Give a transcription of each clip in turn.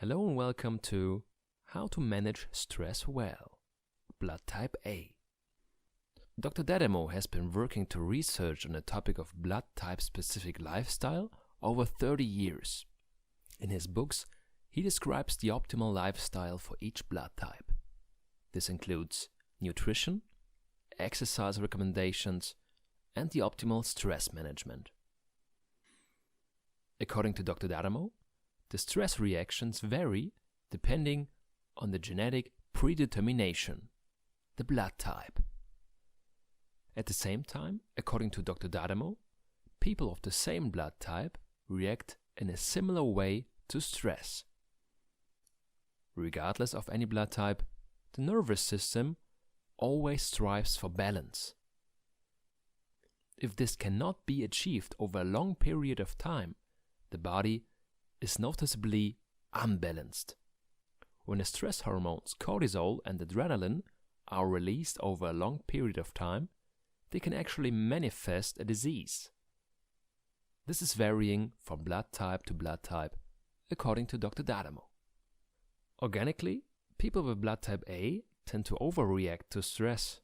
Hello and welcome to How to Manage Stress Well, Blood Type A. Dr. Dademo has been working to research on the topic of blood type specific lifestyle over 30 years. In his books, he describes the optimal lifestyle for each blood type. This includes nutrition, exercise recommendations, and the optimal stress management. According to Dr. Dademo, the stress reactions vary depending on the genetic predetermination, the blood type. At the same time, according to Dr. Dademo, people of the same blood type react in a similar way to stress. Regardless of any blood type, the nervous system always strives for balance. If this cannot be achieved over a long period of time, the body is noticeably unbalanced. When the stress hormones cortisol and adrenaline are released over a long period of time, they can actually manifest a disease. This is varying from blood type to blood type, according to Dr. Dademo. Organically, people with blood type A tend to overreact to stress.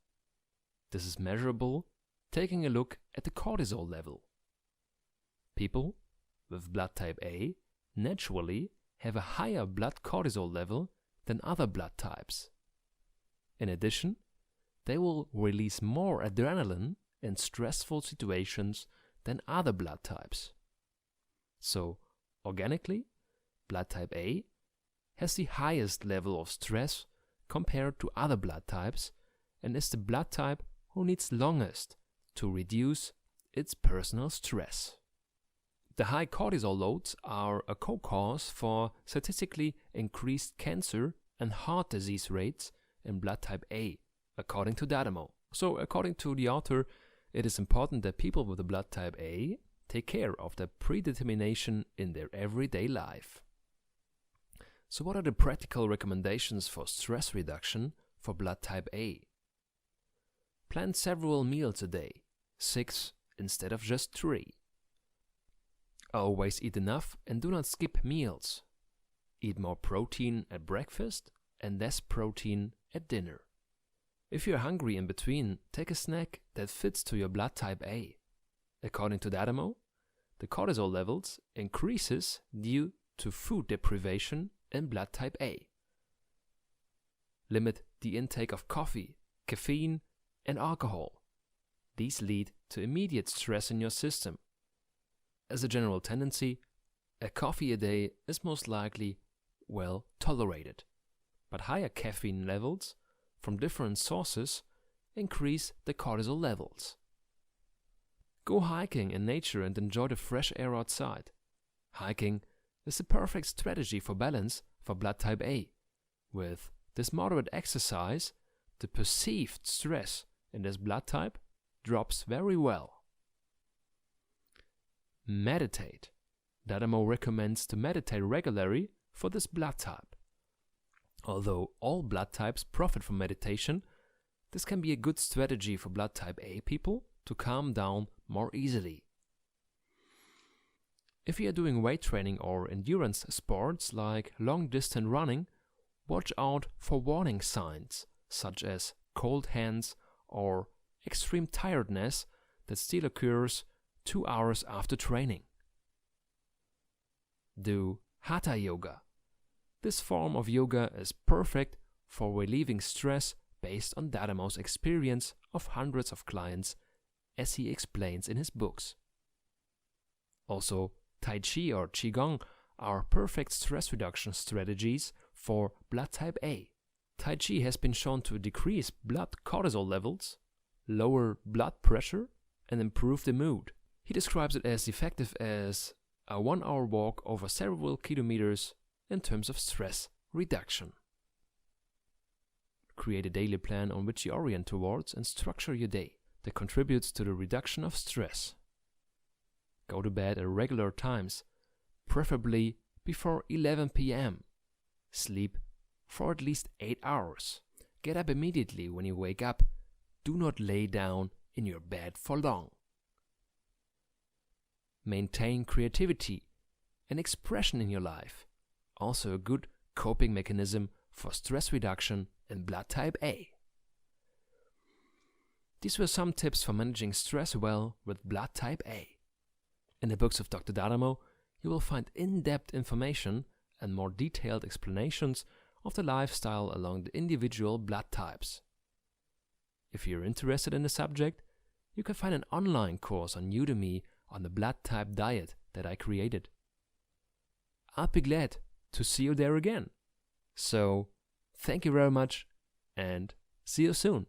This is measurable taking a look at the cortisol level. People with blood type A naturally have a higher blood cortisol level than other blood types. In addition, they will release more adrenaline in stressful situations than other blood types. So, organically, blood type A has the highest level of stress compared to other blood types and is the blood type who needs longest to reduce its personal stress. The high cortisol loads are a co-cause for statistically increased cancer and heart disease rates in blood type A, according to Dademo. So, according to the author, it is important that people with the blood type A take care of the predetermination in their everyday life. So, what are the practical recommendations for stress reduction for blood type A? Plan several meals a day, 6 instead of just 3. Always eat enough and do not skip meals. Eat more protein at breakfast and less protein at dinner. If you're hungry in between, take a snack that fits to your blood type A. According to Dademo, the cortisol levels increases due to food deprivation in blood type A. Limit the intake of coffee, caffeine, and alcohol. These lead to immediate stress in your system. As a general tendency, a coffee a day is most likely well tolerated, but higher caffeine levels from different sources increase the cortisol levels. Go hiking in nature and enjoy the fresh air outside. Hiking is the perfect strategy for balance for blood type A. With this moderate exercise, the perceived stress in this blood type drops very well. Meditate. Dademo recommends to meditate regularly for this blood type. Although all blood types profit from meditation, this can be a good strategy for blood type A people to calm down more easily. If you are doing weight training or endurance sports like long-distance running, watch out for warning signs such as cold hands or extreme tiredness that still occurs 2 hours after training. Do Hatha Yoga. This form of yoga is perfect for relieving stress based on Dademo's experience of hundreds of clients, as he explains in his books. Also, Tai Chi or Qigong are perfect stress reduction strategies for blood type A. Tai Chi has been shown to decrease blood cortisol levels, lower blood pressure, and improve the mood. He describes it as effective as a 1-hour walk over several kilometers in terms of stress reduction. Create a daily plan on which you orient towards and structure your day that contributes to the reduction of stress. Go to bed at regular times, preferably before 11 p.m. Sleep for at least 8 hours. Get up immediately when you wake up. Do not lay down in your bed for long. Maintain creativity and expression in your life. also a good coping mechanism for stress reduction in blood type A. These were some tips for managing stress well with blood type A. In the books of Dr. Dadamo, you will find in-depth information and more detailed explanations of the lifestyle along the individual blood types. If you're interested in the subject, you can find an online course on Udemy on the blood type diet that I created. I'll be glad to see you there again. So, thank you very much and see you soon.